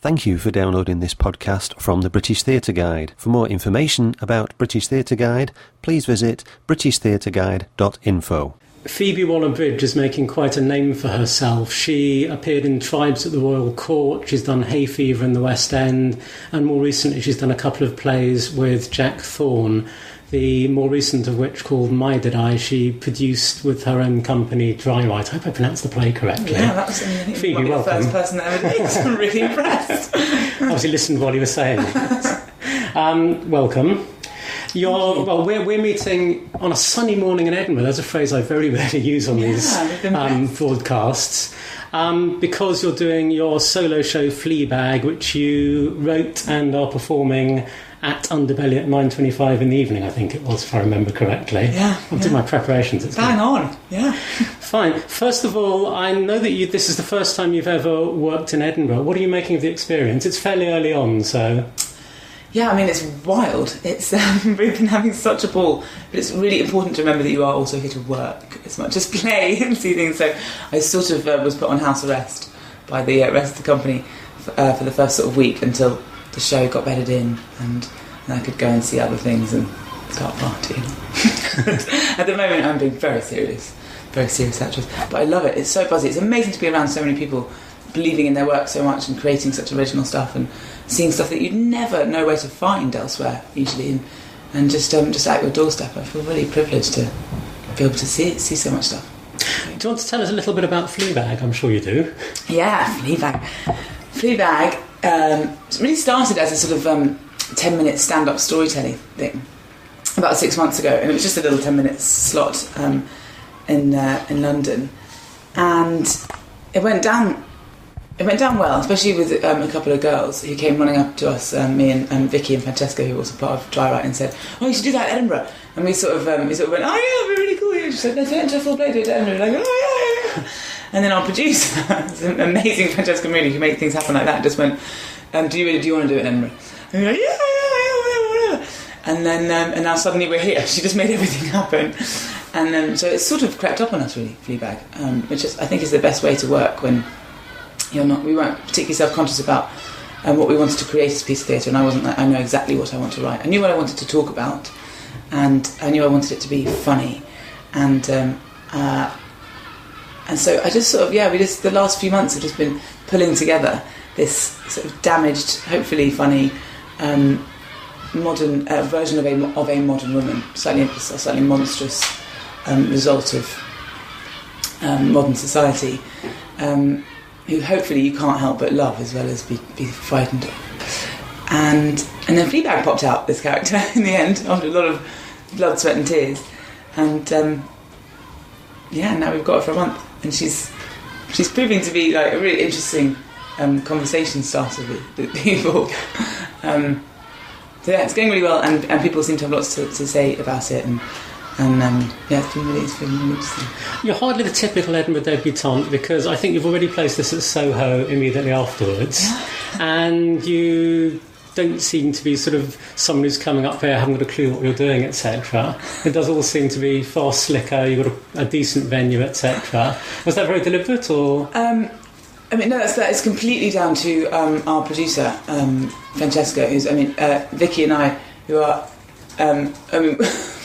Thank you for downloading this podcast from the British Theatre Guide. For more information about British Theatre Guide, please visit britishtheatreguide.info. Phoebe Waller-Bridge is making quite a name for herself. She appeared in Tribes at the Royal Court, she's done Hay Fever in the West End, and more recently she's done a couple of plays with Jack Thorne. The more recent of which, called My Did I, she produced with her own company, Drywrite. I hope I pronounced the play correctly. Yeah, that was Phoebe, welcome. The first person that ever did. I'm really impressed. Obviously listened while you were saying it. Welcome. We're meeting on a sunny morning in Edinburgh. That's a phrase I very rarely use on these broadcasts. Because you're doing your solo show Fleabag, which you wrote and are performing at Underbelly at 9:25 in the evening, I think it was, if I remember correctly. Yeah. I did my preparations. It's bang on, yeah. Fine. First of all, I know that this is the first time you've ever worked in Edinburgh. What are you making of the experience? It's fairly early on, so... Yeah, I mean, it's wild. It's we've been having such a ball, but it's really important to remember that you are also here to work as much as play and see things. So I sort of was put on house arrest by the rest of the company for the first sort of week until the show got bedded in and I could go and see other things and start partying. At the moment, I'm being very serious actress, but I love it. It's so buzzy. It's amazing to be around so many people believing in their work so much and creating such original stuff and seeing stuff that you'd never know where to find elsewhere usually, and just at your doorstep. I feel really privileged to be able to see so much stuff. Do you want to tell us a little bit about Fleabag? I'm sure you do. Yeah, Fleabag really started as a sort of 10-minute stand-up storytelling thing about 6 months ago, and it was just a little 10-minute slot in London, and it went down well, especially with a couple of girls who came running up to us, me and Vicky and Francesca, who were also part of Drywrite, and said, "Oh, you should do that at Edinburgh." And we sort of went, "Oh yeah, that'd be really cool." And she said, "Let's get into a full play, do it at Edinburgh." We're like, "Oh yeah." And then our producer, this amazing Francesca Mooney, who made things happen like that, just went, "Do you want to do it at Edinburgh?" And we're like, "Yeah. And then and now suddenly we're here. She just made everything happen. And so it's sort of crept up on us, really, Fleabag, which I think is the best way to work when we weren't particularly self-conscious about what we wanted to create as a piece of theatre, and I wasn't like, I know exactly what I want to write. I knew what I wanted to talk about, and I knew I wanted it to be funny, and so I just sort of, the last few months have just been pulling together this sort of damaged, hopefully funny, modern version of a modern woman, slightly monstrous result of modern society, who hopefully you can't help but love as well as be frightened of. And then Fleabag popped out, this character, in the end, after a lot of blood, sweat and tears. And now we've got her for a month, and she's proving to be like a really interesting conversation starter with people. So yeah, it's going really well, and people seem to have lots to say about it, and it's been really interesting. You're hardly the typical Edinburgh debutante, because I think you've already placed this at Soho immediately afterwards, and you don't seem to be sort of someone who's coming up here, haven't got a clue what you're doing, etc. It does all seem to be far slicker. You've got a decent venue, etc. Was that very deliberate, or? No, that is completely down to our producer, Francesca, who's, Vicky and I, who are,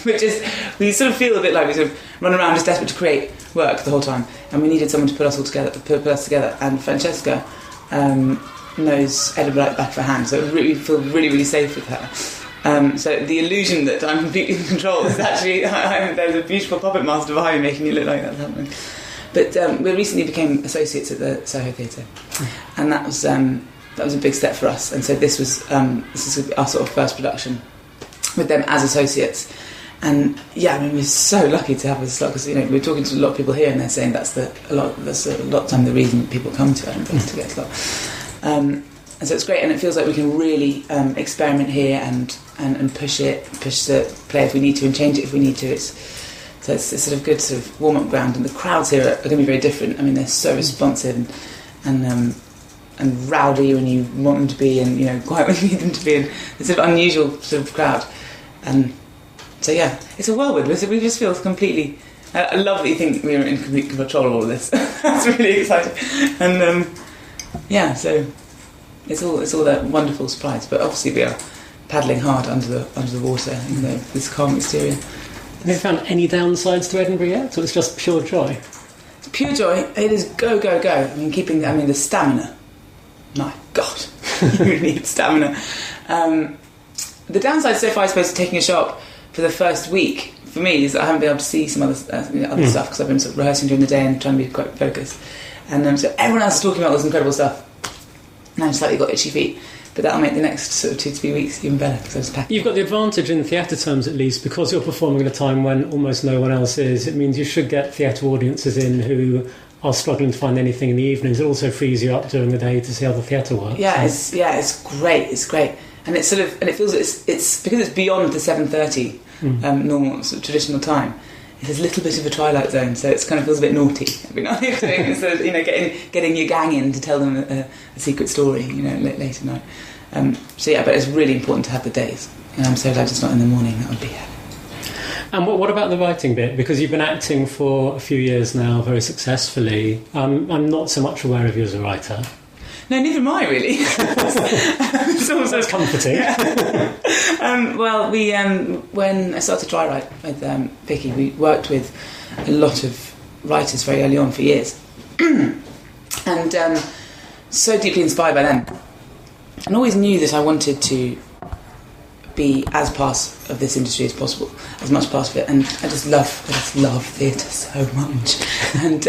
which is, we sort of feel a bit like we sort of run around just desperate to create work the whole time, and we needed someone to put us together, and Francesca knows Edinburgh like the back of her hand, so we feel really, really safe with her. So the illusion that I'm completely in control is actually, there's a beautiful puppet master behind me making it look like that's happening. But we recently became associates at the Soho Theatre, and that was a big step for us. And so this is our sort of first production with them as associates. And we're so lucky to have this slot, because we're talking to a lot of people here, and they're saying that's a lot of time the reason people come to Edinburgh to get a slot. And so it's great, and it feels like we can really experiment here and push the play if we need to, and change it if we need to. So it's sort of good sort of warm-up ground, and the crowds here are going to be very different. I mean, they're so responsive and rowdy when you want them to be, and quiet when you need them to be, and it's an unusual sort of crowd. And so it's a whirlwind. We just feel completely. I love that you think we're in complete control of all of this. That's really exciting. And so it's all a wonderful surprise. But obviously we are paddling hard under the water in this calm exterior. Have you found any downsides to Edinburgh yet? So it's just pure joy? It's pure joy. It is go, go, go. I mean, the stamina. My God, you really need stamina. The downside so far, I suppose, to taking a shop for the first week, for me, is that I haven't been able to see some other stuff, because I've been sort of rehearsing during the day and trying to be quite focused. And so everyone else is talking about all this incredible stuff. And I've slightly got itchy feet. But that'll make the next sort of 2 to 3 weeks even better, because I was packing. You've got the advantage in theatre terms, at least, because you're performing at a time when almost no one else is. It means you should get theatre audiences in who are struggling to find anything in the evenings. It also frees you up during the day to see other theatre work. It's great. It's great, and it's sort of, and it feels it's because it's beyond the 7:30 normal sort of traditional time. It's a little bit of a twilight zone, so it kind of feels a bit naughty every night. So, getting your gang in to tell them a secret story, late at night. But it's really important to have the days. And I'm so glad it's not in the morning. That would be heavy. And what about the writing bit? Because you've been acting for a few years now, very successfully. I'm not so much aware of you as a writer. No, neither am I, really. That's comforting. Yeah. Well, we when I started Dry Write with Vicky, we worked with a lot of writers very early on for years. And so deeply inspired by them. And always knew that I wanted to be as part of this industry as possible, as much part of it. And I just love theatre so much. And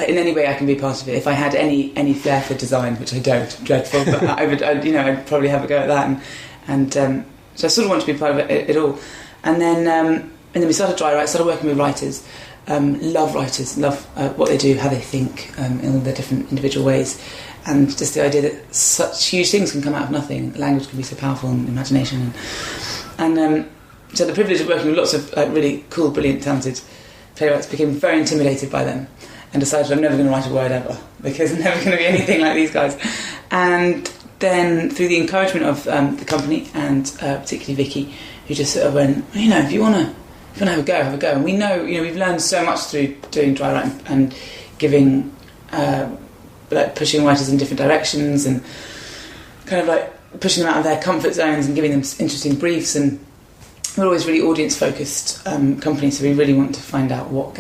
in any way I can be part of it. If I had any flair for design, which I don't, dreadful, but I'd probably have a go at that. And so I sort of want to be part of it all. And then we started Dry Write, started working with writers. Love writers, love what they do, how they think, in all their different individual ways. And just the idea that such huge things can come out of nothing. Language can be so powerful, and imagination. And so the privilege of working with lots of really cool, brilliant, talented playwrights, became very intimidated by them and decided I'm never going to write a word ever, because I'm never going to be anything like these guys. And then through the encouragement of the company and particularly Vicky, who just sort of went, if you want to have a go, have a go. And we know, we've learned so much through doing Dry Write and giving... pushing writers in different directions and kind of like pushing them out of their comfort zones and giving them interesting briefs. And we're always really audience-focused company, so we really want to find out what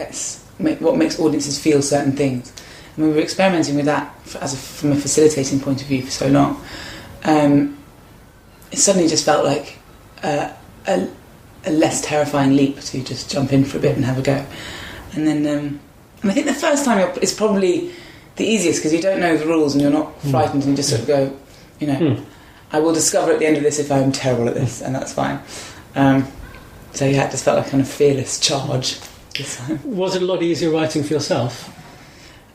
makes audiences feel certain things. And we were experimenting with that from a facilitating point of view for so long. It suddenly just felt like a less terrifying leap to just jump in for a bit and have a go. And then and I think the first time it's probably the easiest, because you don't know the rules and you're not frightened, and you just sort of go, I will discover at the end of this if I'm terrible at this, and that's fine. So yeah, it just felt like a kind of fearless charge this time. Was it a lot easier writing for yourself?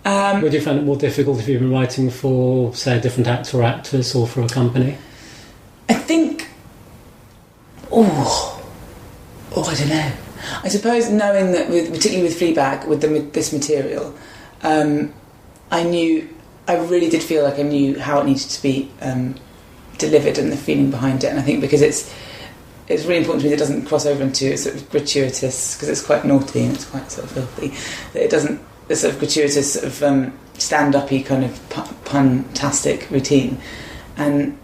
Would you find it more difficult if you've been writing for, say, a different actor or actress, or for a company? I think... I don't know. I suppose knowing that, particularly with Fleabag, with this material... I really did feel like I knew how it needed to be delivered and the feeling behind it. And I think because it's really important to me that it doesn't cross over into sort of gratuitous, because it's quite naughty and it's quite sort of filthy, that it doesn't, the sort of gratuitous sort of stand-up-y kind of pun-tastic routine. And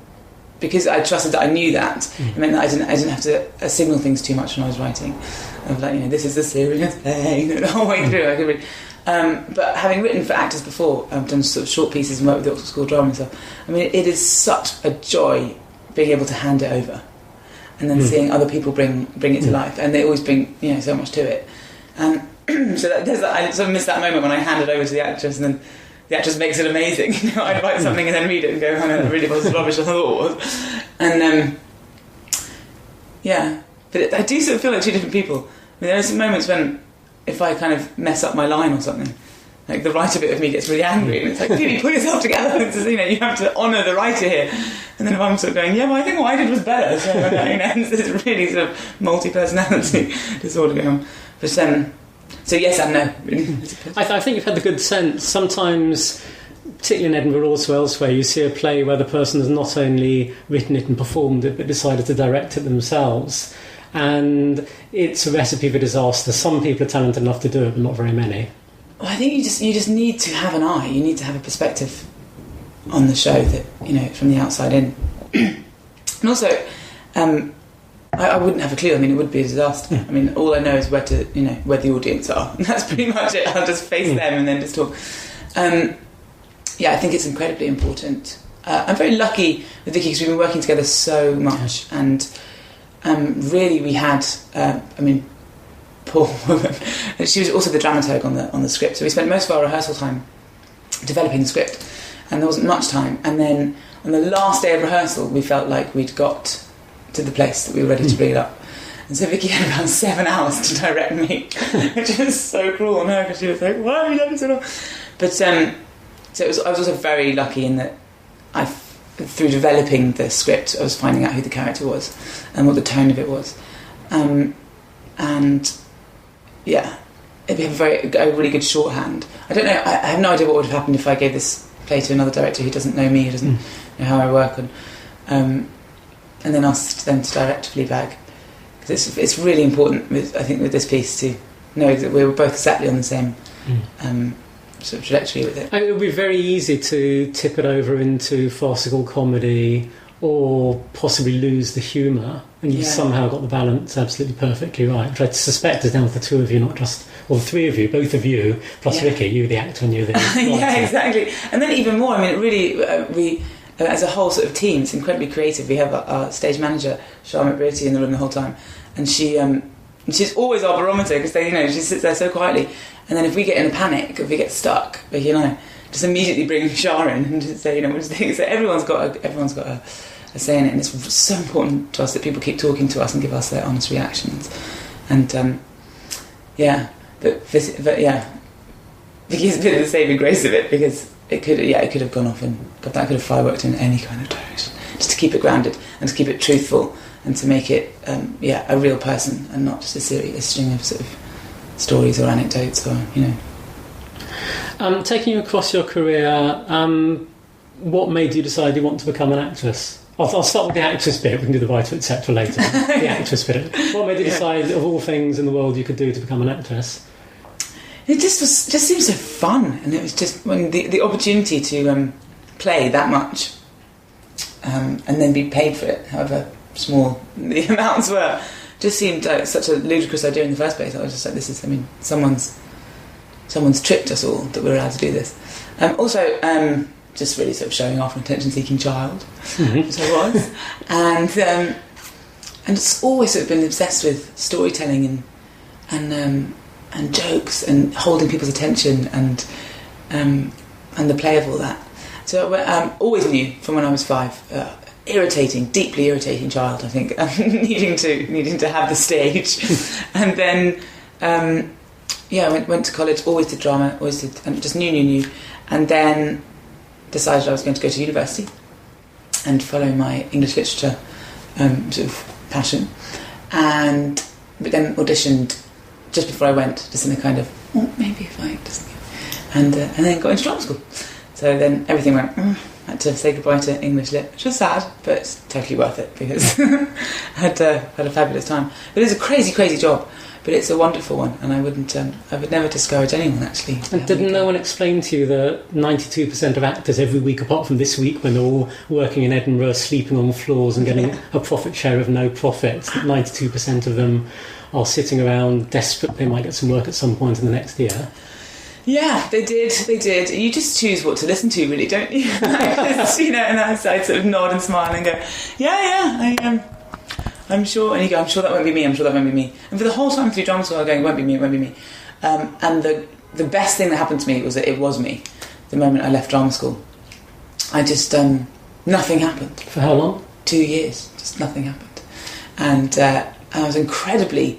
because I trusted that I knew that, it meant that I didn't have to signal things too much when I was writing. Of like, this is the serious thing, the whole way through. I could really... but having written for actors before, I've done sort of short pieces and worked with the Oxford School of Drama and stuff. I mean, it is such a joy being able to hand it over, and then seeing other people bring it to life, and they always bring so much to it. And so I sort of miss that moment when I hand it over to the actress, and then the actress makes it amazing. I'd write something and then read it and go, "Oh no, that really was rubbish I thought it was." And but I do sort of feel like two different people. I mean, there are some moments when, if I kind of mess up my line or something, like the writer bit of me gets really angry, and it's like, Phoebe, pull yourself together. It's just, you have to honour the writer here. And then if I'm sort of going, I think what I did was better. So it's really sort of multi-personality disorder going on. But so yes and no, really. I think you've had the good sense. Sometimes, particularly in Edinburgh, also elsewhere, you see a play where the person has not only written it and performed it, but decided to direct it themselves. And it's a recipe for disaster. Some people are talented enough to do it, but not very many. Well, I think you just need to have an eye. You need to have a perspective on the show that, you know, from the outside in. And also, I wouldn't have a clue. I mean, it would be a disaster. I mean, all I know is where the audience are. And that's pretty much it. I'll just face them and then just talk. Yeah, I think it's incredibly important. I'm very lucky with Vicky because we've been working together so much, and really we had. I mean, poor woman. She was also the dramaturg on the script, so we spent most of our rehearsal time developing the script, and there wasn't much time. And then on the last day of rehearsal, we felt like we'd got to the place that we were ready to bring it up. And so Vicky had about 7 hours to direct me, which was so cruel on her because she was like, "Why have you done this at all?" But so I was also very lucky in that through developing the script, I was finding out who the character was and what the tone of it was, and yeah, we have a really good shorthand. I don't know. I have no idea what would have happened if I gave this play to another director who doesn't know me, who doesn't know how I work, and then asked them to direct Fleabag. Because it's really important, I think, with this piece to know that we were both exactly on the same sort of trajectory with it. It would be very easy to tip it over into farcical comedy or possibly lose the humour, and you somehow got the balance absolutely perfectly right, which I suspect is down to the two of you, not just, or the three of you, both of you, plus Vicky, you the actor and you the writer. Yeah, exactly. And then even more, I mean, it really, we, as a whole sort of team, it's incredibly creative. We have our stage manager, Charlotte Brity, in the room the whole time, and she's always our barometer, because she sits there so quietly, and then if we get in a panic, if we get stuck, just immediately bring Shah in and just say, what do you think? So everyone's got a say in it, and it's so important to us that people keep talking to us and give us their honest reactions. And Vicky's a bit of the saving grace of it, because it could have gone off and that could have fireworked in any kind of direction. Just to keep it grounded and to keep it truthful and to make it a real person and not just a string of sort of stories or anecdotes or Taking you across your career, what made you decide you want to become an actress? I'll start with the actress bit. We can do the writer, etc. later. The actress bit. What made you decide, of all things in the world you could do, to become an actress? It just seemed so fun, and it was just when the opportunity to play that much and then be paid for it, however small the amounts were, just seemed like such a ludicrous idea in the first place. I was just like, someone's tricked us all that we're allowed to do this. Also, just really sort of showing off an attention-seeking child, which I was, and it's always sort of been obsessed with storytelling and jokes and holding people's attention and the play of all that. So I always knew from when I was 5. Deeply irritating child, I think, needing to have the stage, and then went to college, always did drama, always did, and just knew, and then decided I was going to go to university and follow my English literature sort of passion, but then auditioned just before I went, just in a kind of maybe if I just, and then got into drama school. So then everything went. Had to say goodbye to English lit, which was sad, but it's totally worth it because I had a fabulous time. But it's a crazy job, but it's a wonderful one, and I would never discourage anyone actually. And didn't no one explain to you that 92% of actors every week, apart from this week when they're all working in Edinburgh, sleeping on floors and getting a profit share of no profits, that 92% of them are sitting around desperate they might get some work at some point in the next year? Yeah, they did. You just choose what to listen to, really, don't you? And I sort of nod and smile and go, I'm sure. And you go, I'm sure that won't be me, I'm sure that won't be me. And for the whole time through drama school, I'm going, it won't be me. And the best thing that happened to me was that it was me. The moment I left drama school, I just, nothing happened. For how long? 2 years, just nothing happened. And I was incredibly,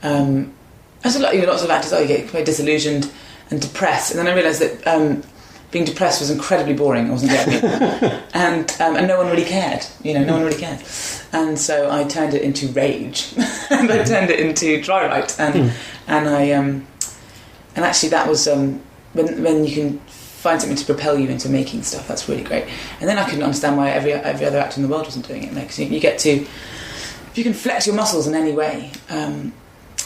as lots of actors, you get quite disillusioned and depressed, and then I realised that being depressed was incredibly boring. I wasn't getting it, and no one really cared. No one really cared, and so I turned it into rage, and I turned it into dry write, and actually that was when you can find something to propel you into making stuff. That's really great. And then I couldn't understand why every other actor in the world wasn't doing it. Because you get to, if you can flex your muscles in any way.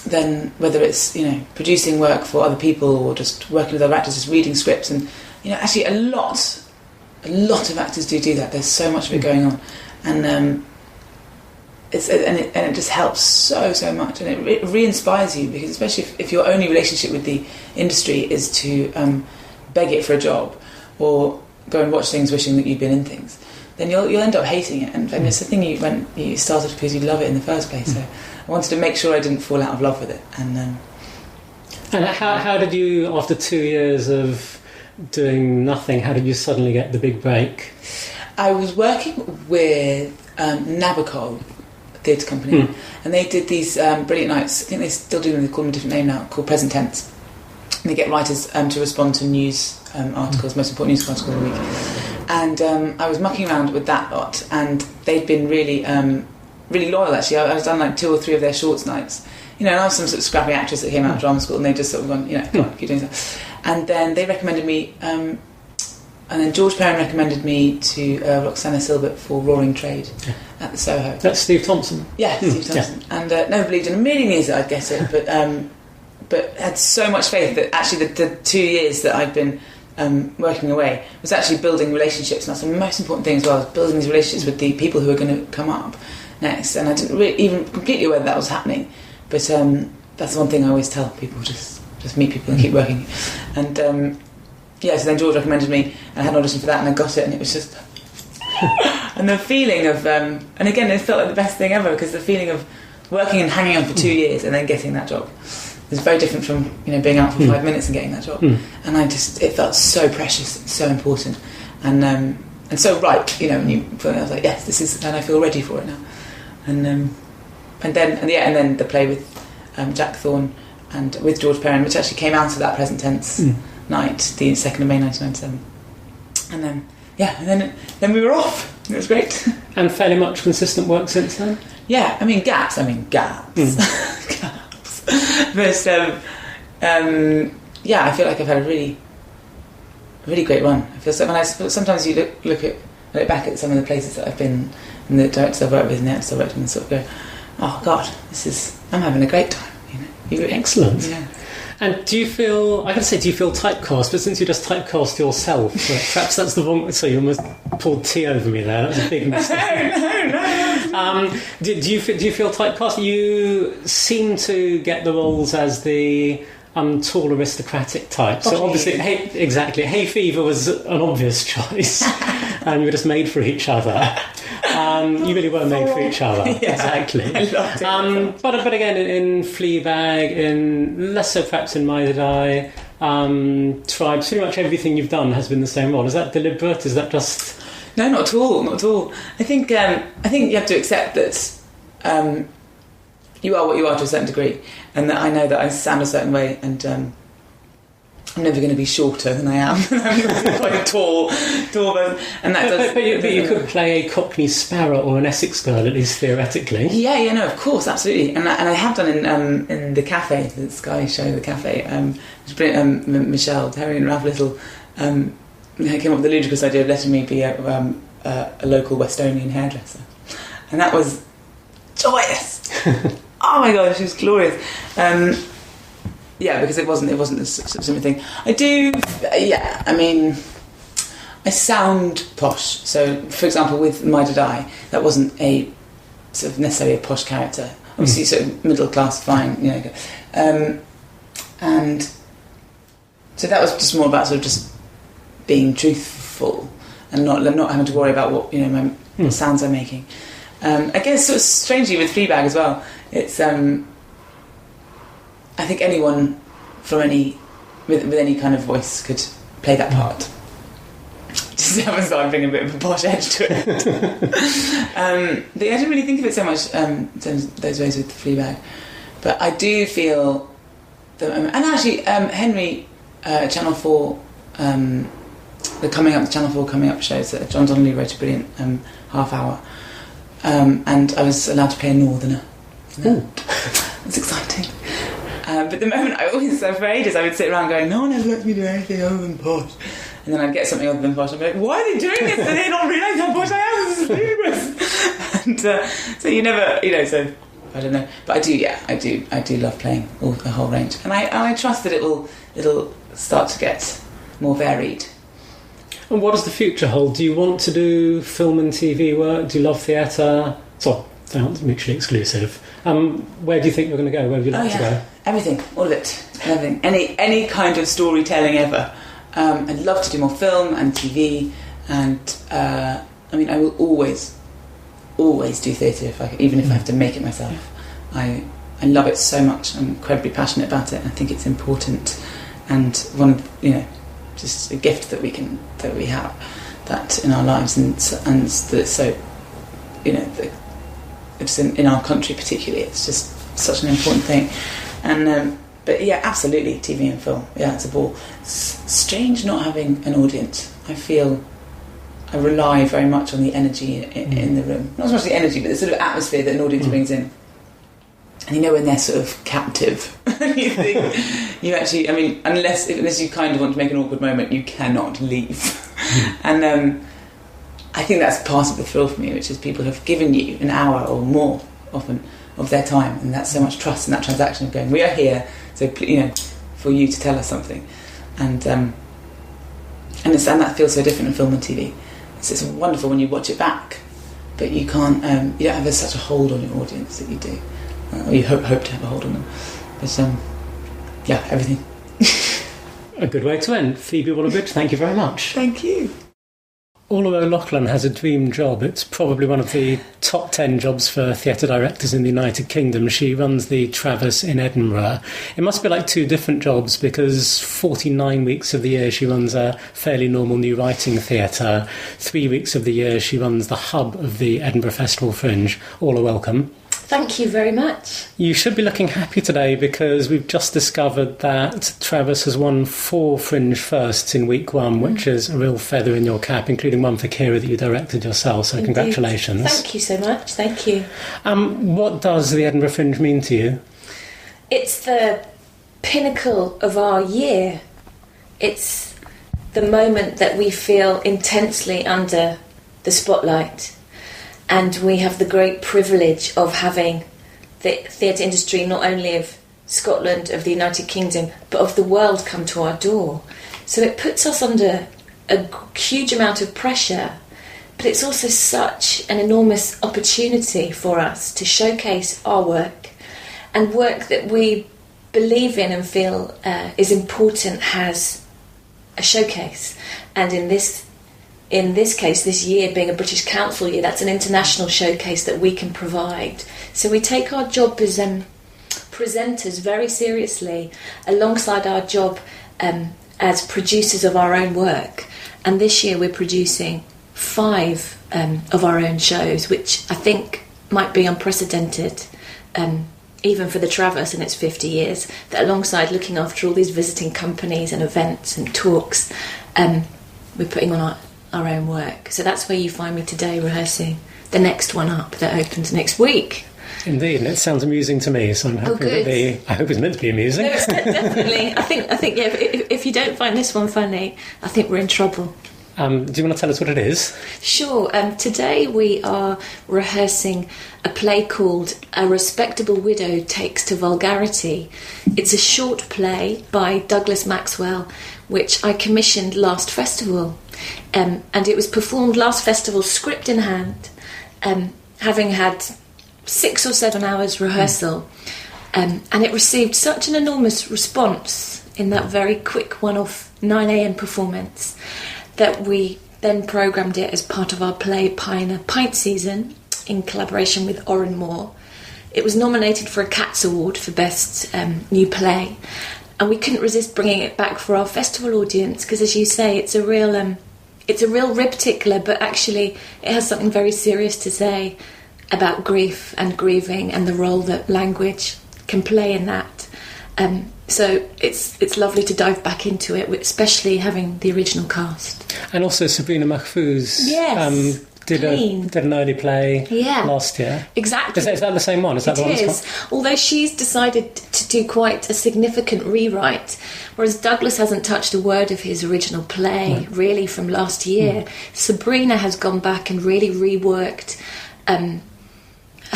Then whether it's producing work for other people or just working with other actors, just reading scripts, and actually a lot a lot of actors do that. There's so much of it going on, and it just helps so much, and it re-inspires you, because especially if your only relationship with the industry is to beg it for a job or go and watch things wishing that you'd been in things, then you'll end up hating it. And it's the thing you started because you love it in the first place. So I wanted to make sure I didn't fall out of love with it. And how did you, after 2 years of doing nothing, how did you suddenly get the big break? I was working with Nabokov Theatre Company, and they did these brilliant nights. I think they still do them, they call them a different name now, called Present Tense. And they get writers to respond to news articles, most important news articles of the week. And I was mucking around with that lot, and they'd been really loyal, actually. I was done like 2 or 3 of their shorts nights. And I was some sort of scrappy actress that came out of drama school, and they just sort of gone, come on, keep doing that. And then they recommended me, and then George Perrin recommended me to Roxana Silbert for Roaring Trade at the Soho. That's Steve Thompson. Yeah, Steve Thompson. Yeah. And never believed in a million years that I'd get it, but had so much faith that actually the 2 years that I'd been working away was actually building relationships. And that's the most important thing as well, is building these relationships with the people who are going to come up next. And I didn't really even completely aware that was happening, but that's the one thing I always tell people: just meet people and keep working. And so then George recommended me, and I had an audition for that, and I got it, and it was just and the feeling of and again, it felt like the best thing ever, because the feeling of working and hanging on for 2 years and then getting that job is very different from being out for 5 minutes and getting that job. And it felt so precious and so important, and so right. When you feel it, I was like, yes, this is, and I feel ready for it now. And then the play with Jack Thorne and with George Perrin, which actually came out of that Present Tense night, the 2nd of May 1997. And then we were off. It was great. And fairly much consistent work since then? Yeah, gaps. Gaps. But I feel like I've had a really, really great run. I feel so sometimes you look back at some of the places that I've been, and the directors I've worked with and the actors I've worked with, and sort of go, oh God, I'm having a great time. Excellent. Yeah. And do you feel typecast? But since you just typecast yourself, perhaps that's the wrong. So you almost poured tea over me there. That was a big mistake. No. Do you feel typecast? You seem to get the roles as the tall aristocratic type. So obviously, Hay Fever was an obvious choice, and you were just made for each other. You really were made for each other. Yeah, exactly. I loved it. But again, in Fleabag, in less so perhaps in My Did I, Tribes, pretty much everything you've done has been the same role. Is that deliberate? Is that just... No, not at all. I think you have to accept that you are what you are to a certain degree, and that I know that I sound a certain way, and I'm never going to be shorter than I am. I'm quite a tall person, and that does. But you could play a Cockney Sparrow or an Essex girl, at least theoretically. Yeah, no, of course, absolutely, and I have done in the cafe, the Sky show, the cafe. It's brilliant. Michelle, Terry, and Ralph Little came up with the ludicrous idea of letting me be a local Westonian hairdresser, and that was joyous. Oh my gosh, it was glorious. Because it wasn't a similar thing. I do, I sound posh. So, for example, with My Did I, that wasn't a sort of necessarily a posh character. Obviously, sort of middle class, fine, and so that was just more about sort of just being truthful and not having to worry about what what sounds I'm making. I guess sort of strangely with Fleabag as well. It's I think anyone from with any kind of voice could play that part. Just happens that I bring a bit of a posh edge to it. But I didn't really think of it so much in those ways with Fleabag. But I do feel that, and actually Henry Channel 4 the Channel 4 coming up shows that John Donnelly wrote a brilliant half hour, and I was allowed to play a northerner. It's exciting. But the moment for ages I would sit around going, no one ever lets me do anything other than posh, and then I'd get something other than posh and I'd be like, why are they doing this? Do they not realise how posh I am? This is ludicrous. And so you never, so I don't know, but I do love playing the whole range, and I trust that it'll start to get more varied. And what does the future hold? Do you want to do film and TV work? Do you love theatre? So, not mutually exclusive. Where do you think you're going to go? Where would you like to go? Everything, all of it, everything. Any kind of storytelling ever. I'd love to do more film and TV, and I will always do theatre even if I have to make it myself. I love it so much. I'm incredibly passionate about it. I think it's important, and one of just a gift that we have that in our lives, and that so it's in our country particularly. It's just such an important thing, and but yeah, absolutely TV and film. Yeah, it's a ball. It's strange not having an audience. I feel I rely very much on the energy in the room. Not so much the energy, but the sort of atmosphere that an audience brings in. And when they're sort of captive, you think unless you kind of want to make an awkward moment, you cannot leave. And I think that's part of the thrill for me, which is people have given you an hour or more often of their time, and that's so much trust in that transaction of going, we are here, so for you to tell us something, and that feels so different in film and TV. It's wonderful when you watch it back, but you can't. You don't have such a hold on your audience that you do, or you hope to have a hold on them. But everything. A good way to end. Phoebe Waller-Bridge, thank you very much. Thank you. Orla O'Loughlin has a dream job. It's probably one of the top 10 jobs for theatre directors in the United Kingdom. She runs the Traverse in Edinburgh. It must be like two different jobs, because 49 weeks of the year she runs a fairly normal new writing theatre. 3 weeks of the year she runs the hub of the Edinburgh Festival Fringe. Orla, welcome. Thank you very much. You should be looking happy today, because we've just discovered that Traverse has won 4 Fringe firsts in week 1, which is a real feather in your cap, including one for Kira that you directed yourself, so Indeed. Congratulations. Thank you so much, thank you. What does the Edinburgh Fringe mean to you? It's the pinnacle of our year. It's the moment that we feel intensely under the spotlight. And we have the great privilege of having the theatre industry, not only of Scotland, of the United Kingdom, but of the world, come to our door. So it puts us under a huge amount of pressure, but it's also such an enormous opportunity for us to showcase our work, and work that we believe in and feel is important has a showcase. And in this case, this year being a British Council year, that's an international showcase that we can provide. So we take our job as presenters very seriously, alongside our job as producers of our own work. And this year we're producing 5 of our own shows, which I think might be unprecedented, even for the Traverse in its 50 years, that alongside looking after all these visiting companies and events and talks, we're putting on our own work. So that's where you find me today, rehearsing the next one up that opens next week. Indeed, and it sounds amusing to me, so I'm hoping I hope it's meant to be amusing. No, it's definitely. I think yeah, if you don't find this one funny, I think we're in trouble. Do you want to tell us what it is? Sure. Today we are rehearsing a play called A Respectable Widow Takes to Vulgarity. It's a short play by Douglas Maxwell, which I commissioned last festival. And it was performed last festival, script in hand, having had 6 or 7 hours rehearsal. And it received such an enormous response in that very quick one-off 9 a.m. performance that we then programmed it as part of our play Pioneer Pint season in collaboration with Orrin Moore. It was nominated for a Cats Award for Best New Play, and we couldn't resist bringing it back for our festival audience, because, as you say, it's a real rib tickler, but actually it has something very serious to say about grief and grieving and the role that language can play in that. So it's lovely to dive back into it, especially having the original cast. And also Sabrina Mahfouz did an early play last year. Exactly. Is that the same one? Is that the one? It is. Although she's decided to do quite a significant rewrite, whereas Douglas hasn't touched a word of his original play really from last year. Sabrina has gone back and really reworked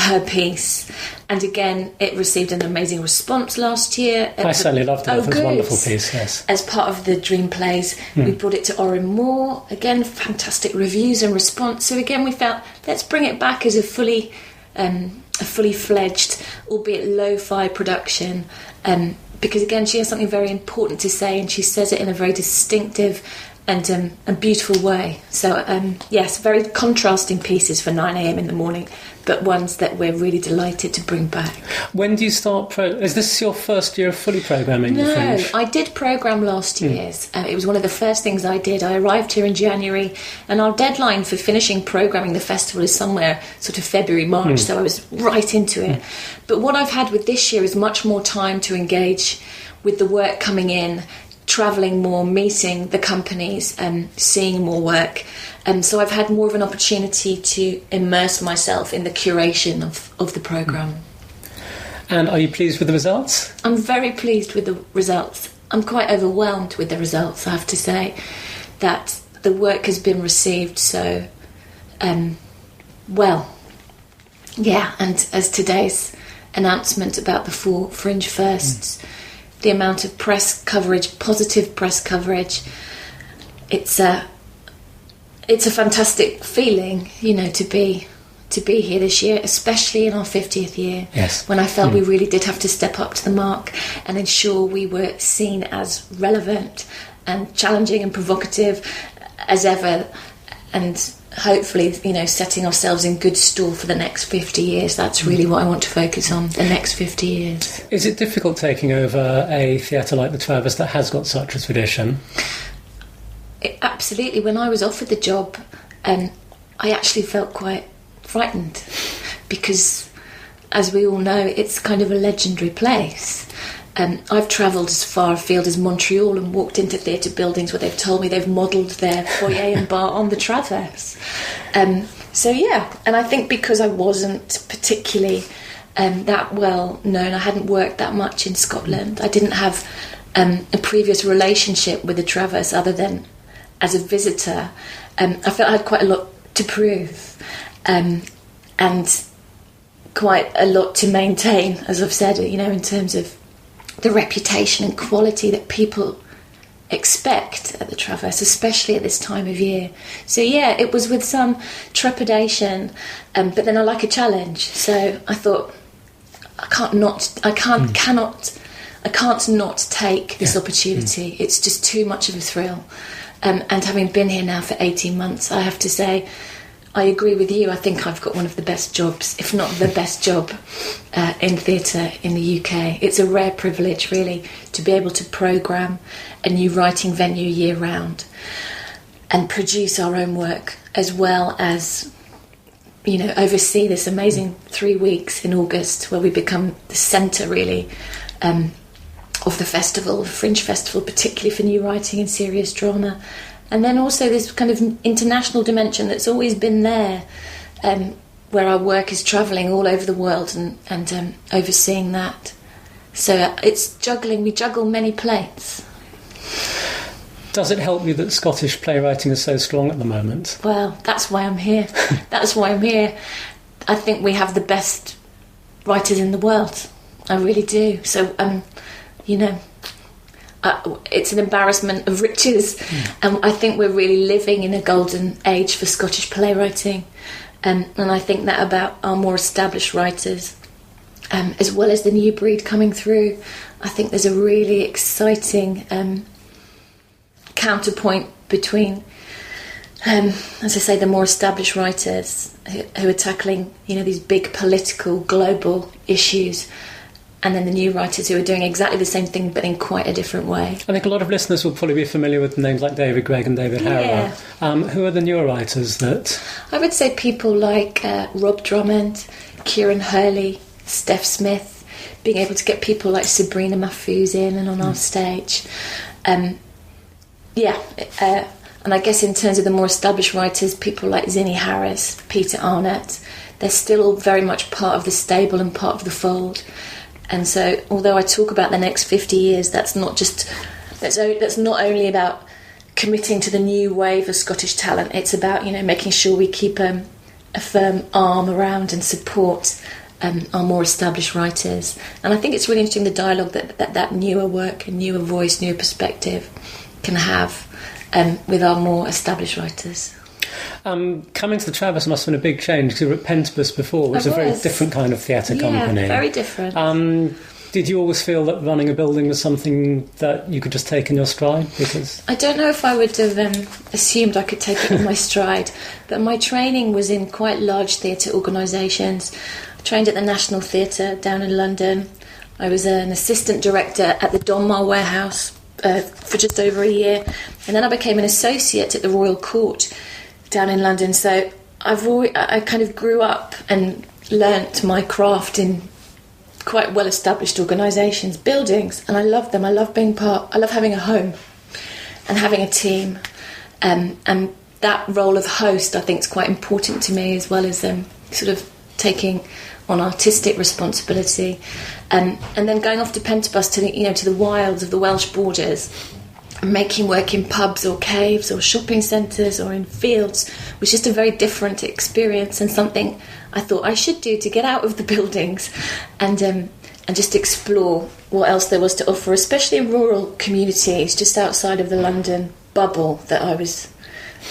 her piece. And again, it received an amazing response last year. I certainly loved it. Oh, It was a good. wonderful piece, yes. As part of the Dream Plays, we brought it to Oran Moore. Again, fantastic reviews and response. So again, we felt, let's bring it back as a fully fledged, albeit lo-fi production. Because again, she has something very important to say, and she says it in a very distinctive and a beautiful way. So yes, very contrasting pieces for 9 a.m. in the morning, but ones that we're really delighted to bring back. When do you start? Is this your first year of fully programming the No, Fringe? I did programme last year's. It was one of the first things I did. I arrived here in January, and our deadline for finishing programming the festival is somewhere sort of February, March, so I was right into it. But what I've had with this year is much more time to engage with the work coming in, travelling more, meeting the companies, seeing more work. So I've had more of an opportunity to immerse myself in the curation of the programme. And are you pleased with the results? I'm very pleased with the results. I'm quite overwhelmed with the results, I have to say, that the work has been received so well. Yeah, and as today's announcement about the 4 Fringe Firsts, the amount of press coverage, positive press coverage, it's a fantastic feeling, to be here this year, especially in our 50th year. Yes. When I felt we really did have to step up to the mark and ensure we were seen as relevant and challenging and provocative as ever, and hopefully, setting ourselves in good store for the next 50 years. That's really what I want to focus on, the next 50 years. Is it difficult taking over a theatre like the Travers that has got such a tradition? Absolutely. When I was offered the job, I actually felt quite frightened because, as we all know, it's kind of a legendary place. I've travelled as far afield as Montreal and walked into theatre buildings where they've told me they've modelled their foyer and bar on the Travers. So yeah, and I think because I wasn't particularly that well known, I hadn't worked that much in Scotland, I didn't have a previous relationship with the Travers other than as a visitor. I felt I had quite a lot to prove and quite a lot to maintain, as I've said, in terms of the reputation and quality that people expect at the Travers, especially at this time of year. So yeah, it was with some trepidation, but then I like a challenge. So I thought, I can't not take this opportunity. It's just too much of a thrill. And having been here now for 18 months, I have to say, I agree with you. I think I've got one of the best jobs, if not the best job, in theatre in the UK. It's a rare privilege, really, to be able to programme a new writing venue year round and produce our own work, as well as, oversee this amazing 3 weeks in August where we become the centre, really, of the festival, the Fringe Festival, particularly for new writing and serious drama. And then also this kind of international dimension that's always been there, where our work is travelling all over the world and overseeing that. So it's juggling, we juggle many plates. Does it help you that Scottish playwriting is so strong at the moment? Well, that's why I'm here. That's why I'm here. I think we have the best writers in the world. I really do. So, it's an embarrassment of riches, and I think we're really living in a golden age for Scottish playwriting, and I think that about our more established writers, as well as the new breed coming through. I think there's a really exciting counterpoint between, as I say, the more established writers who are tackling, these big political global issues, and then the new writers who are doing exactly the same thing but in quite a different way. I think a lot of listeners will probably be familiar with names like David Gregg and David Harrower. Who are the newer writers that... I would say people like Rob Drummond, Kieran Hurley, Steph Smith, being able to get people like Sabrina Mahfouz in and on our stage. And I guess in terms of the more established writers, people like Zinni Harris, Peter Arnott, they're still all very much part of the stable and part of the fold. And so, although I talk about the next 50 years, that's not only about committing to the new wave of Scottish talent. It's about making sure we keep a firm arm around and support our more established writers. And I think it's really interesting the dialogue that newer work, a newer voice, newer perspective can have with our more established writers. Coming to the Travis must have been a big change, because you were at Pentibus before, which is a very different kind of theatre company. Yeah, very different. Did you always feel that running a building was something that you could just take in your stride? Because I don't know if I would have assumed I could take it in my stride, but my training was in quite large theatre organisations. I trained at the National Theatre down in London. I was an assistant director at the Donmar Warehouse for just over a year, and then I became an associate at the Royal Court down in London. So I kind of grew up and learnt my craft in quite well-established organisations, buildings, and I love them. I love being I love having a home and having a team, and that role of host I think is quite important to me, as well as sort of taking on artistic responsibility, and then going off to Pentibus to the wilds of the Welsh borders, making work in pubs or caves or shopping centres or in fields was just a very different experience, and something I thought I should do to get out of the buildings and just explore what else there was to offer, especially in rural communities just outside of the London bubble that I was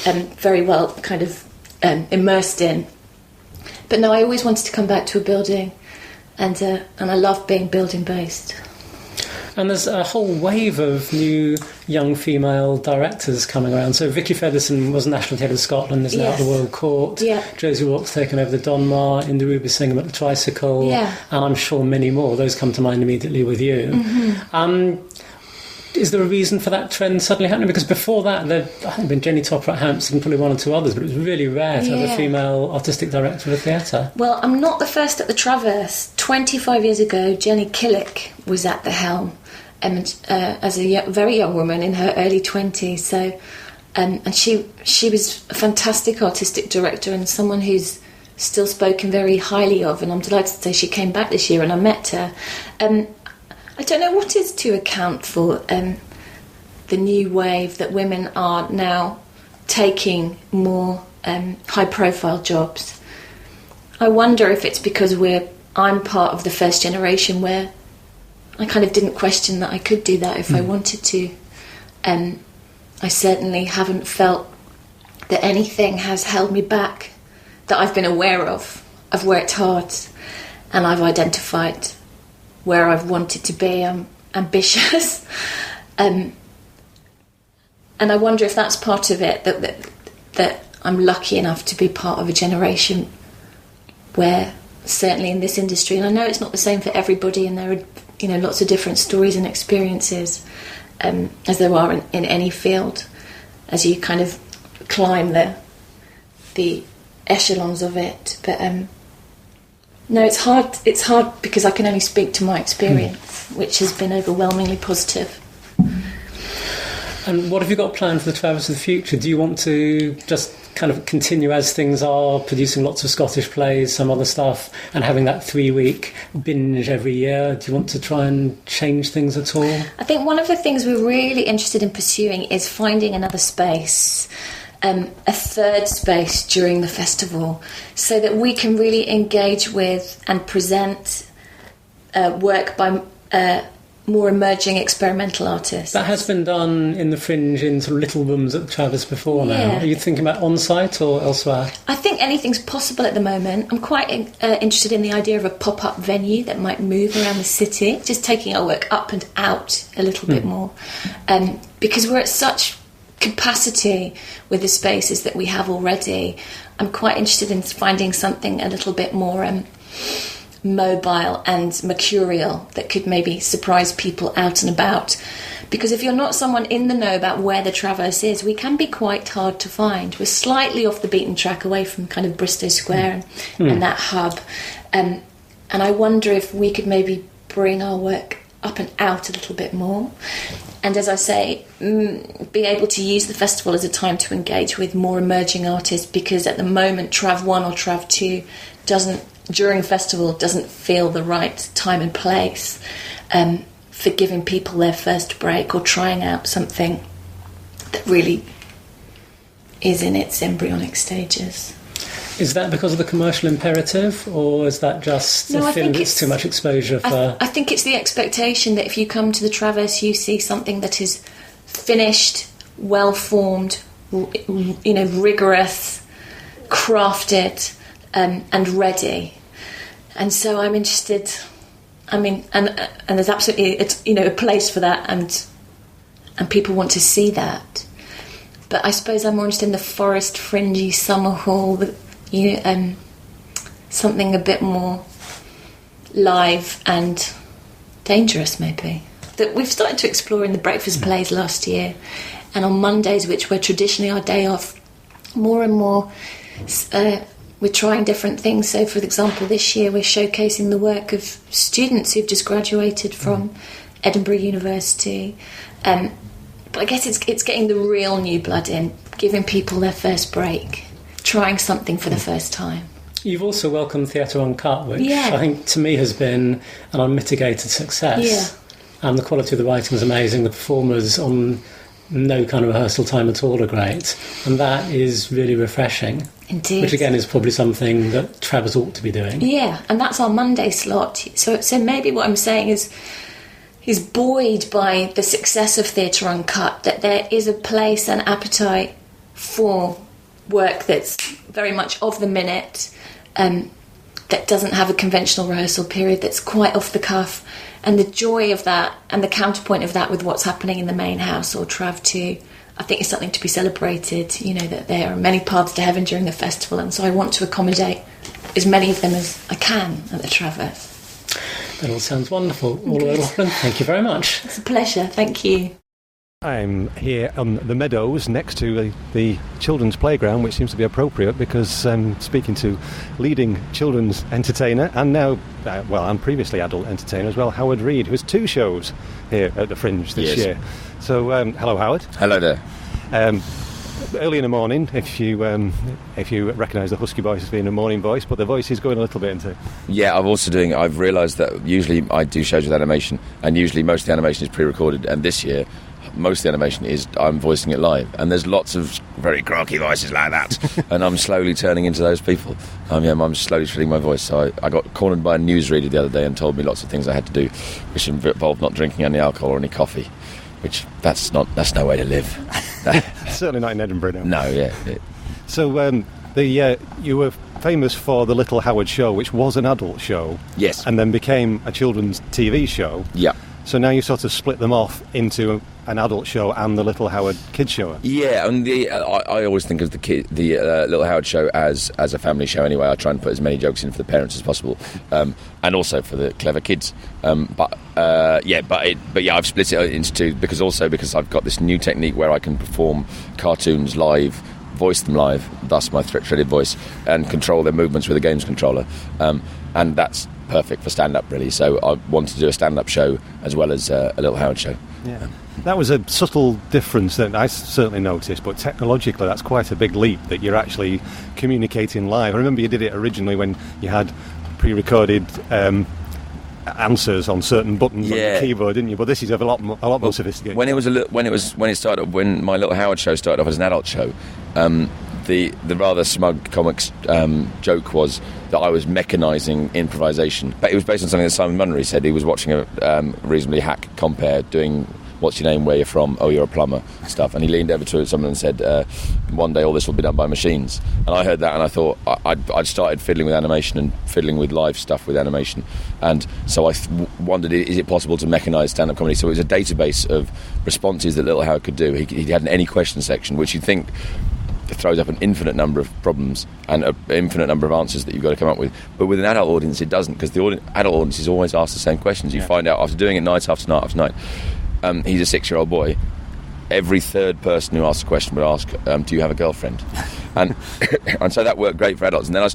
very well kind of immersed in. But no, I always wanted to come back to a building, and I love being building based. And there's a whole wave of new young female directors coming around. So Vicky Featherstone was National Theatre of Scotland, is now at the Royal Court. Yeah. Josie Walk's taken over the Donmar, Inda Ruby Singham at the Tricycle, and I'm sure many more. Those come to mind immediately with you. Mm-hmm. Is there a reason for that trend suddenly happening? Because before that, I think there'd been Jenny Topper at Hampstead and probably one or two others, but it was really rare to have a female artistic director of a theatre. Well, I'm not the first at the Traverse. 25 years ago, Jenny Killick was at the helm, as a very young woman in her early 20s. So, and she was a fantastic artistic director and someone who's still spoken very highly of. And I'm delighted to say she came back this year and I met her. I don't know what is to account for the new wave that women are now taking more high-profile jobs. I wonder if it's because I'm part of the first generation where I kind of didn't question that I could do that if I wanted to. I certainly haven't felt that anything has held me back that I've been aware of. I've worked hard and I've identified where I've wanted to be. I'm ambitious. And I wonder if that's part of it, that I'm lucky enough to be part of a generation where, certainly in this industry, and I know it's not the same for everybody, and there are lots of different stories and experiences, as there are in any field, as you kind of climb the echelons of it. But no, it's hard. It's hard because I can only speak to my experience, which has been overwhelmingly positive. And what have you got planned for the Traverse of the future? Do you want to just kind of continue as things are, producing lots of Scottish plays, some other stuff, and having that 3-week binge every year? Do you want to try and change things at all? I think one of the things we're really interested in pursuing is finding another space, a third space during the festival, so that we can really engage with and present work by more emerging experimental artists. That has been done in the Fringe in sort of little rooms at the Traverse before now. Are you thinking about on-site or elsewhere? I think anything's possible at the moment. I'm quite interested in the idea of a pop-up venue that might move around the city, just taking our work up and out a little bit more. Because we're at such capacity with the spaces that we have already. I'm quite interested in finding something a little bit more mobile and mercurial that could maybe surprise people out and about, because if you're not someone in the know about where the Traverse is, we can be quite hard to find. We're slightly off the beaten track, away from kind of Bristow Square and that hub, and I wonder if we could maybe bring our work up and out a little bit more, and as I say, be able to use the festival as a time to engage with more emerging artists, because at the moment Trav 1 or Trav 2 during festival doesn't feel the right time and place for giving people their first break or trying out something that really is in its embryonic stages. Is that because of the commercial imperative, or is that just No, a I feeling think it's too much exposure for... I think it's the expectation that if you come to the Traverse, you see something that is finished, well-formed, rigorous, crafted, and ready. And so I'm interested... and there's absolutely a place for that, and people want to see that. But I suppose I'm more interested in the forest fringy summer hall, something a bit more live and dangerous, maybe. That we've started to explore in the breakfast plays last year, and on Mondays, which were traditionally our day off, more and more we're trying different things. So, for example, this year we're showcasing the work of students who've just graduated from Edinburgh University. But I guess it's getting the real new blood in, giving people their first break, trying something for the first time. You've also welcomed Theatre Uncut, which Yeah. I think to me has been an unmitigated success. Yeah. And the quality of the writing is amazing. The performers on no kind of rehearsal time at all are great. And that is really refreshing. Indeed. Which again is probably something that Travers ought to be doing. Yeah, and that's our Monday slot. So maybe what I'm saying is buoyed by the success of Theatre Uncut, that there is a place and appetite for work that's very much of the minute, that doesn't have a conventional rehearsal period, that's quite off the cuff, and the joy of that and the counterpoint of that with what's happening in the main house or Trav 2, I think is something to be celebrated. That there are many paths to heaven during the festival, and so I want to accommodate as many of them as I can at the Traverse. That all sounds wonderful. Orla O'Loughlin, thank you very much. It's a pleasure, thank you. I'm here on the meadows next to the children's playground, which seems to be appropriate because I'm speaking to leading children's entertainer and now, and previously adult entertainer as well, Howard Reid, who has 2 shows here at the Fringe this year. So, hello, Howard. Hello there. Early in the morning, if you recognise the husky voice as being a morning voice, but the voice is going a little bit into... Yeah, I've realised that usually I do shows with animation, and usually most of the animation is pre-recorded, and this year most of the animation is I'm voicing it live, and there's lots of very croaky voices like that, and I'm slowly turning into those people. I'm slowly shredding my voice. So I got cornered by a newsreader the other day and told me lots of things I had to do, which involved not drinking any alcohol or any coffee, which that's no way to live. Certainly not in Edinburgh now. No, yeah. So you were famous for The Little Howard Show, which was an adult show. Yes. And then became a children's TV show. Yeah. So now you sort of split them off into an adult show and the Little Howard Kids Show. Yeah, and I always think of the Little Howard Show as a family show anyway. I try and put as many jokes in for the parents as possible, and also for the clever kids. But I've split it into 2 because I've got this new technique where I can perform cartoons live, voice them live, thus my threaded voice, and control their movements with a games controller, and that's perfect for stand-up, really. So I wanted to do a stand-up show as well as a Little Howard show. Yeah, that was a subtle difference that I certainly noticed, but technologically that's quite a big leap that you're actually communicating live. I remember you did it originally when you had pre-recorded answers on certain buttons on the keyboard, didn't you? But this is a lot more sophisticated. When my Little Howard show started off as an adult show, the rather smug comics joke was that I was mechanising improvisation. But it was based on something that Simon Munnery said. He was watching a reasonably hack compare doing what's your name, where you're from, oh, you're a plumber stuff, and he leaned over to someone and said, one day all this will be done by machines. And I heard that and I thought I'd started fiddling with animation and fiddling with live stuff with animation, and so I wondered, is it possible to mechanise stand-up comedy? So it was a database of responses that Little Howard could do. He had an any question section, which you'd think throws up an infinite number of problems and an infinite number of answers that you've got to come up with. But with an adult audience, it doesn't, because the adult audience is always asked the same questions. You find out after doing it night after night after night. He's a 6-year-old boy. Every third person who asks a question would ask, do you have a girlfriend? And so that worked great for adults. And then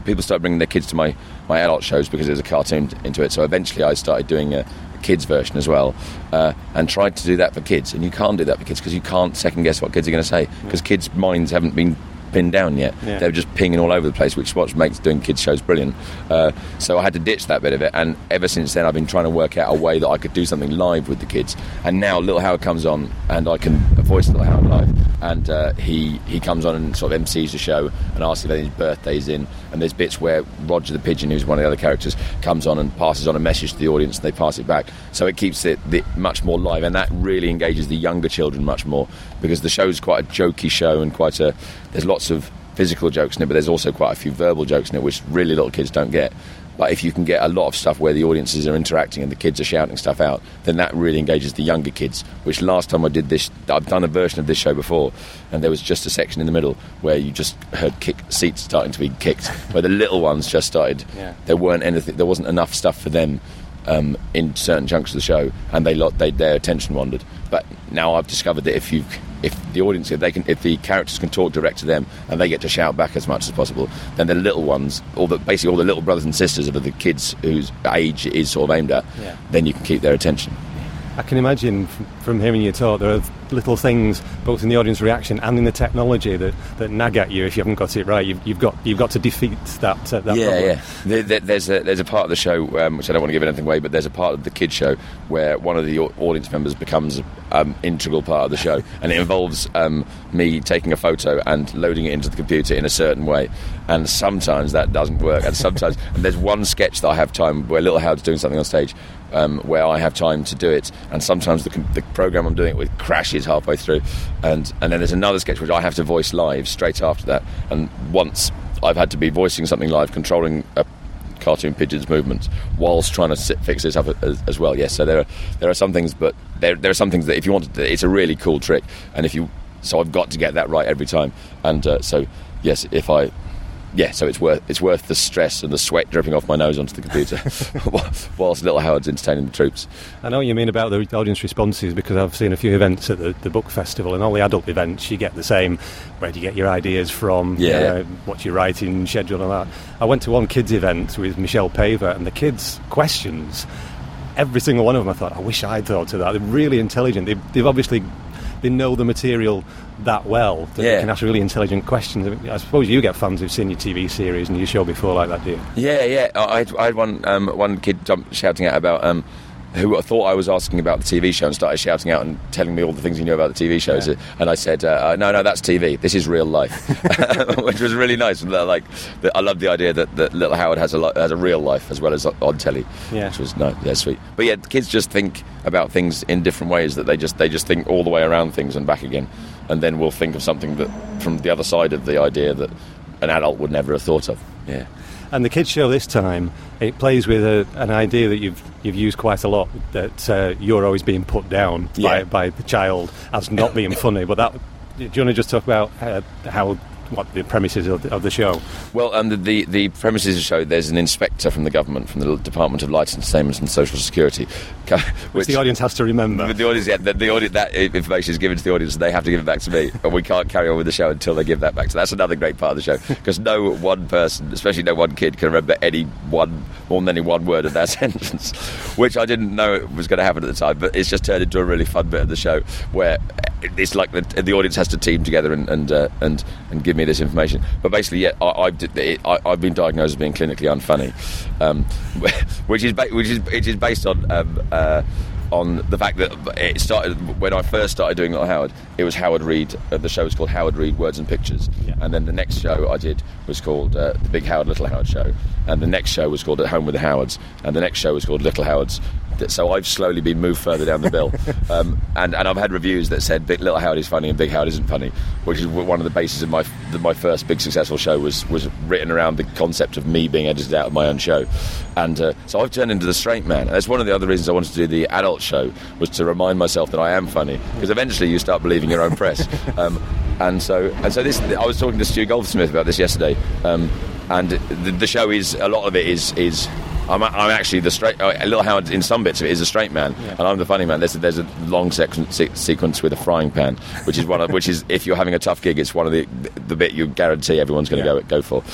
people started bringing their kids to my adult shows because there's a cartoon into it. So eventually I started doing a kids version as well, and tried to do that for kids. And you can't do that for kids because you can't second guess what kids are going to say, because kids' minds haven't been pinned down yet. Yeah. They were just pinging all over the place, which is what makes doing kids shows brilliant. So I had to ditch that bit of it, and ever since then I've been trying to work out a way that I could do something live with the kids. And now Little Howard comes on, and I can voice Little Howard live, and he comes on and sort of MCs the show and asks if any birthdays in, and there's bits where Roger the Pigeon, who's one of the other characters, comes on and passes on a message to the audience, and they pass it back. So it keeps it much more live, and that really engages the younger children much more, because the show's quite a jokey show, and there's lots of physical jokes in it, but there's also quite a few verbal jokes in it, which really little kids don't get. But if you can get a lot of stuff where the audiences are interacting and the kids are shouting stuff out, then that really engages the younger kids, which last time I did this, I've done a version of this show before, and there was just a section in the middle where you just heard seats starting to be kicked, where the little ones just started, there wasn't enough stuff for them in certain chunks of the show, and their attention wandered. But now I've discovered that if the audience, if the characters can talk direct to them and they get to shout back as much as possible, then the little ones, basically all the little brothers and sisters of the kids whose age it is sort of aimed at, then you can keep their attention. I can imagine from hearing you talk, there are little things both in the audience reaction and in the technology that nag at you if you haven't got it right. You've got to defeat that problem. Yeah. There's a part of the show which I don't want to give anything away, but there's a part of the kids show where one of the audience members becomes integral part of the show, and it involves me taking a photo and loading it into the computer in a certain way, and sometimes that doesn't work, and sometimes and there's one sketch that I have time where Little Howard's doing something on stage where I have time to do it, and sometimes the program I'm doing it with crashes halfway through, and then there's another sketch which I have to voice live straight after that, and once I've had to be voicing something live, controlling a cartoon pigeon's movements whilst trying to fix this up as well. Yes, so there are some things, but there are some things that if you want to, it's a really cool trick, and so I've got to get that right every time, and so yes, so it's worth the stress and the sweat dripping off my nose onto the computer whilst Little Howard's entertaining the troops. I know what you mean about the audience responses, because I've seen a few events at the book festival, and all the adult events you get the same, where do you get your ideas from, what's your writing schedule and that. I went to one kids event with Michelle Paver, and the kids' questions, every single one of them I thought, I wish I'd thought of that. They're really intelligent. They've obviously, they know the material that well that they can ask really intelligent questions. I mean, I suppose you get fans who've seen your TV series and your show before like that, do you? Yeah. I had one kid shouting out about who thought I was asking about the TV show and started shouting out and telling me all the things he knew about the TV shows. And I said, no, that's TV. This is real life, which was really nice. I love the idea that Little Howard has a real life as well as on telly, which was sweet. But yeah, the kids just think about things in different ways, that they just think all the way around things and back again, and then we'll think of something that from the other side of the idea that an adult would never have thought of. Yeah. And the kids' show this time, it plays with an idea that you've used quite a lot, that you're always being put down by the child as not being funny. But do you want to just talk about what the premises of the show? Well, the premises of the show, there's an inspector from the government, from the Department of Light, Entertainment and Social Security, which the audience has to remember. The audience, that information is given to the audience, and they have to give it back to me, and we can't carry on with the show until they give that back. So that's another great part of the show, because no one person, especially no one kid, can remember more than any one word of that sentence, which I didn't know it was going to happen at the time, but it's just turned into a really fun bit of the show where it's like the audience has to team together and give me this information. But basically, I've been diagnosed as being clinically unfunny, which is based on the fact that it started when I first started doing Little Howard. It was Howard Reed. The show was called Howard Reed Words and Pictures, and then the next show I did was called The Big Howard Little Howard Show, and the next show was called At Home with the Howards, and the next show was called Little Howards. So I've slowly been moved further down the bill, and I've had reviews that said Little Howard is funny and Big Howard isn't funny, which is one of the bases of my first big successful show was written around the concept of me being edited out of my own show, and so I've turned into the straight man. And that's one of the other reasons I wanted to do the adult show, was to remind myself that I am funny, because eventually you start believing your own press. And so this, I was talking to Stu Goldsmith about this yesterday, and the show is, a lot of it is I'm actually the straight. Little Howard, in some bits of it, is a straight man, and I'm the funny man. There's a long sequence with a frying pan, which is if you're having a tough gig, it's one of the bit you guarantee everyone's going to go for.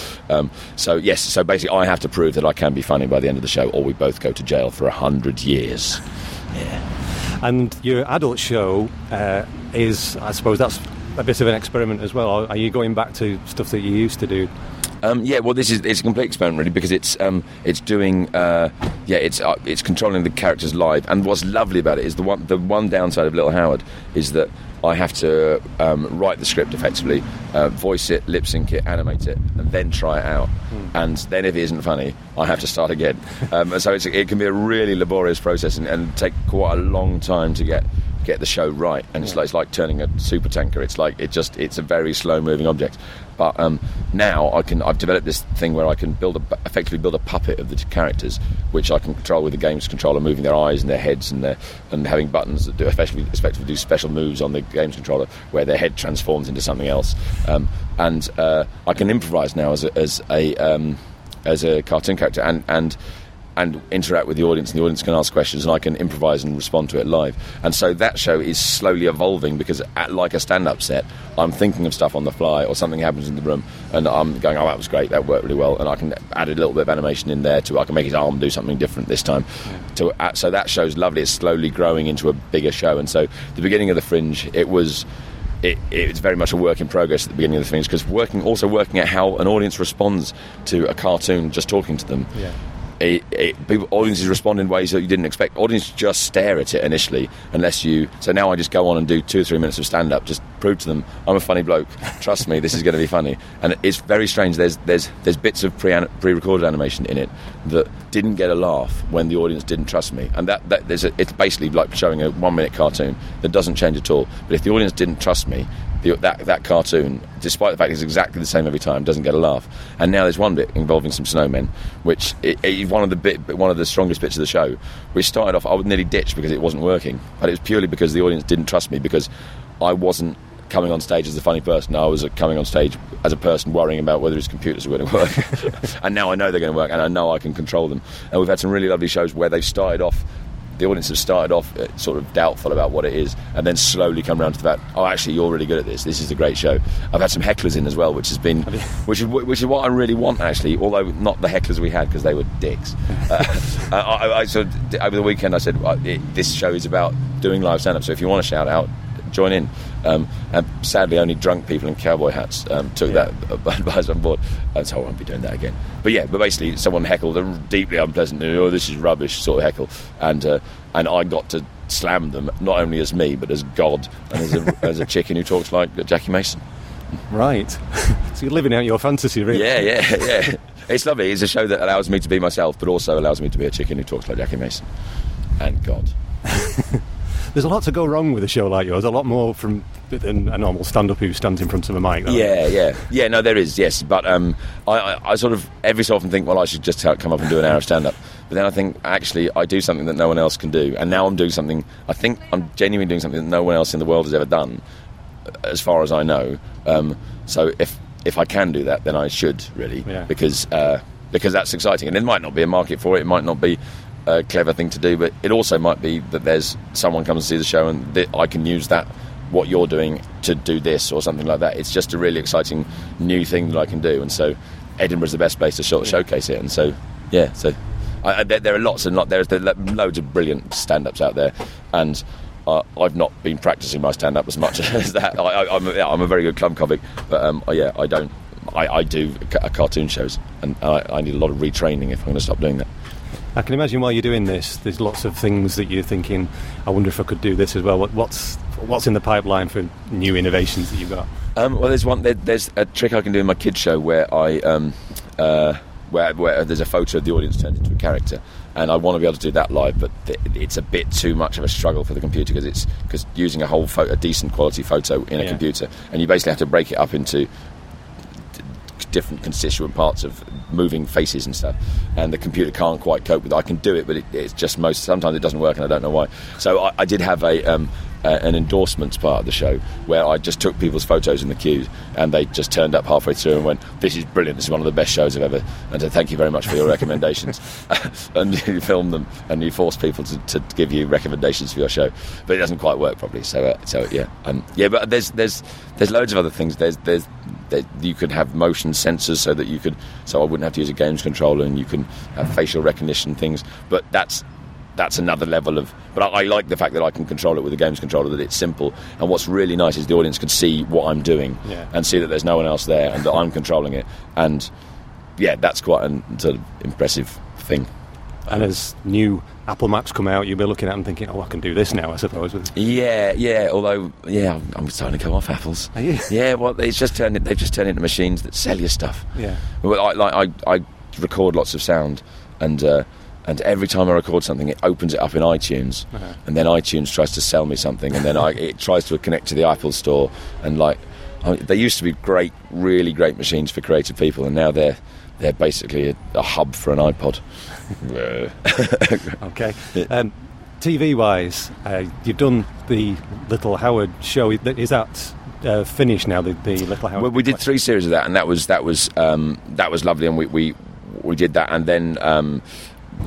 So basically, I have to prove that I can be funny by the end of the show, or we both go to jail for 100 years. Yeah. And your adult show is, I suppose, that's a bit of an experiment as well? Or are you going back to stuff that you used to do? Well, it's a complete experiment really, because it's doing it's controlling the characters live. And what's lovely about it is the one downside of Little Howard is that I have to write the script effectively, voice it, lip sync it, animate it, and then try it out. And then if it isn't funny, I have to start again. So it can be a really laborious process and take quite a long time to get the show right. And it's like turning a super tanker. It's a very slow moving object. But now I've developed this thing where I can effectively build a puppet of the characters, which I can control with the games controller, moving their eyes and their heads and having buttons that effectively do special moves on the games controller where their head transforms into something else. And I can improvise now as a cartoon character and interact with the audience, and the audience can ask questions, and I can improvise and respond to it live. And so that show is slowly evolving, because like a stand-up set, I'm thinking of stuff on the fly, or something happens in the room, and I'm going, oh, that was great, that worked really well, and I can add a little bit of animation in there I can make his arm do something different this time. So that show's lovely. It's slowly growing into a bigger show. And so the beginning of the Fringe, it's very much a work in progress at the beginning of the Fringe, because working at how an audience responds to a cartoon just talking to them. Audiences respond in ways that you didn't expect. Audiences just stare at it initially, so now I just go on and do 2 or 3 minutes of stand-up, just prove to them I'm a funny bloke, trust me, this is going to be funny. And it's very strange. There's bits of pre-recorded animation in it that didn't get a laugh when the audience didn't trust me, and it's basically like showing a 1-minute cartoon that doesn't change at all. But if the audience didn't trust me, that cartoon, despite the fact it's exactly the same every time, doesn't get a laugh. And now there's one bit involving some snowmen, which is one of the strongest bits of the show. We started off, I would nearly ditch because it wasn't working, but it was purely because the audience didn't trust me, because I wasn't coming on stage as a funny person. I was coming on stage as a person worrying about whether his computers were going to work. And now I know they're going to work, and I know I can control them. And we've had some really lovely shows where the audience have started off sort of doubtful about what it is, and then slowly come around to the fact, oh, actually, you're really good at this. This is a great show. I've had some hecklers in as well, which is what I really want, actually. Although not the hecklers we had, because they were dicks. I sort of, over the weekend, I said this show is about doing live stand-up. So if you want to shout out, join in. And sadly, only drunk people in cowboy hats took that advice on board, and so I won't be doing that again. But basically, someone heckled a deeply unpleasant, oh, this is rubbish sort of heckle, and I got to slam them, not only as me, but as God, and as a chicken who talks like Jackie Mason. Right. So you're living out your fantasy, really. Yeah. It's lovely. It's a show that allows me to be myself, but also allows me to be a chicken who talks like Jackie Mason. And God. There's a lot to go wrong with a show like yours, a lot more than a normal stand-up who stands in front of a mic. Yeah, no, there is, yes. But I sort of every so often think, well, I should just come up and do an hour of stand-up. But then I think, actually, I do something that no one else can do. And now I'm doing something, I think I'm genuinely doing something that no one else in the world has ever done, as far as I know. So if I can do that, then I should, really, because that's exciting. And there might not be a market for it, it might not be a clever thing to do, but it also might be that there's someone comes to see the show and I can use that, what you're doing, to do this or something like that. It's just a really exciting new thing that I can do, and so Edinburgh's the best place to showcase it. And so there are lots and there's loads of brilliant stand-ups out there, and I've not been practicing my stand-up as much as that. I'm a very good club comic, but I do cartoon shows, and I need a lot of retraining if I'm going to stop doing that. I can imagine while you're doing this, there's lots of things that you're thinking, I wonder if I could do this as well. What's in the pipeline for new innovations that you've got? There's a trick I can do in my kids show where where there's a photo of the audience turned into a character, and I want to be able to do that live, but it's a bit too much of a struggle for the computer, because using a decent quality photo in a computer, and you basically have to break it up into different constituent parts of moving faces and stuff, and the computer can't quite cope with it. I can do it, but it's just sometimes it doesn't work, and I don't know why. So I did have an endorsements part of the show where I just took people's photos in the queue, and they just turned up halfway through and went, this is brilliant, this is one of the best shows I've ever, and so thank you very much for your recommendations. And you film them and you force people to give you recommendations for your show, but it doesn't quite work properly. But there's loads of other things. You could have motion sensors so I wouldn't have to use a games controller, and you can have facial recognition things, but that's that's another level of. But I like the fact that I can control it with the games controller, that it's simple. And what's really nice is the audience can see what I'm doing and see that there's no one else there and that I'm controlling it. And yeah, that's quite a sort of impressive thing. And as new Apple Maps come out, you'll be looking at them thinking, I can do this now, I suppose. Yeah. Although, I'm starting to come off Apples. Are you? Yeah, well, they've just turned into machines that sell you stuff. Yeah. Well, I record lots of sound, and every time I record something, it opens it up in iTunes, and then iTunes tries to sell me something, and then it tries to connect to the Apple Store, and they used to be really great machines for creative people, and now they're basically a hub for an iPod. Okay. TV-wise, you've done the Little Howard show. Is that finished now? The Little Howard. Well, we did 3 series of that, and that was lovely, and we did that, and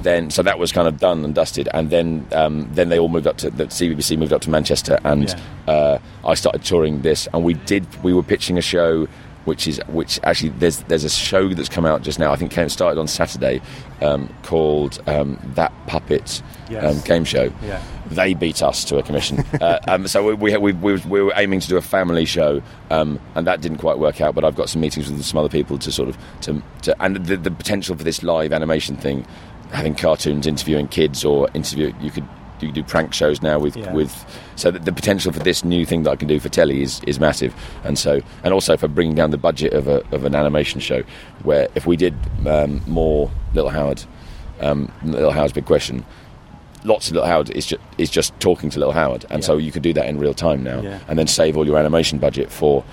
then so that was kind of done and dusted, and then they all moved up to the CBBC moved up to Manchester, and I started touring this, and we were pitching a show. Which actually there's a show that's come out just now. I think started on Saturday, called That Puppet Game Show. Yeah. They beat us to a commission, so we were aiming to do a family show, and that didn't quite work out. But I've got some meetings with some other people to and the potential for this live animation thing, having cartoons interviewing kids you could do prank shows now with so that the potential for this new thing that I can do for telly is massive, and also for bringing down the budget of an animation show, where if we did more Little Howard's Big Question, lots of Little Howard is just talking to Little Howard, and so you could do that in real time now, and then save all your animation budget for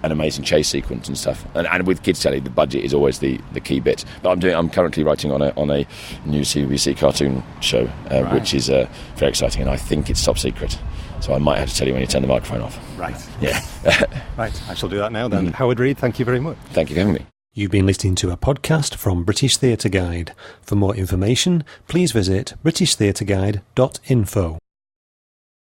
an amazing chase sequence and stuff. And with kids telly, the budget is always the key bit. But I'm currently writing on a new CBBC cartoon show, which is very exciting, and I think it's top secret. So I might have to tell you when you turn the microphone off. Right. Yeah. Right. I shall do that now then. Howard Reid, thank you very much. Thank you for having me. You've been listening to a podcast from British Theatre Guide. For more information, please visit britishtheatreguide.info.